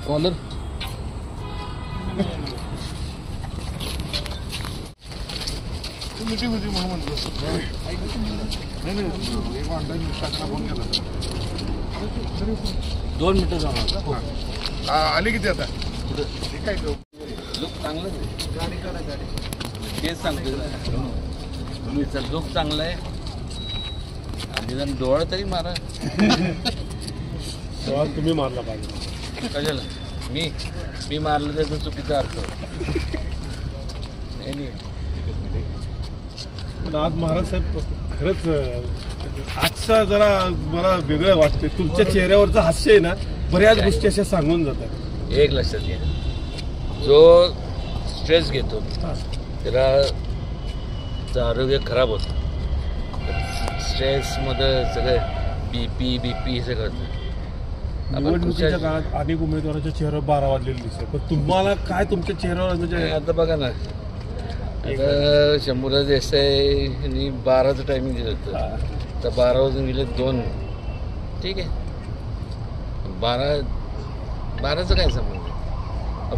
Collar meeting होती म्हणून म्हणतो. नाही फोन केला 2 मिनिटं जाणार आले किती आता काय लुक चांगलं आहे. गाडी काढा गाडी तेच सांगतो तुम्हीचा लुक चांगला आहे आणि जण डोळा तरी मारा. तुम्ही मारला पाहिजे. कशाला मी मारलं त्याचा चुकीचा अर्थ नाही. पण आज महाराज साहेब खरंच आजचा जरा मला वेगळं वाटतंय. तुमच्या चेहऱ्यावरचं हास्य आहे ना, बऱ्याच गोष्टी अशा सांगून जातात. एक लक्षात घ्या, जो स्ट्रेस घेतो त्याला आरोग्य खराब होतं. स्ट्रेसमध्ये सगळं बीपी हे सगळं होतं. निवडणुकीच्या काळात अनेक उमेदवाराच्या चेहऱ्यावर 12 वाजलेले दिसते, पण तुम्हाला काय तुमच्या चेहऱ्यावर म्हणजे आता बघा ना, आता शंभूराज देसाई यांनी 12चं टायमिंग दिलं होतं, तर 12 वाजून गेले 2. ठीक आहे, 12चं काय संबंध?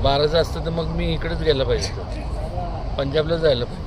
12चं असतं तर मग मी इकडेच गेलं पाहिजे, पंजाबला जायला पाहिजे.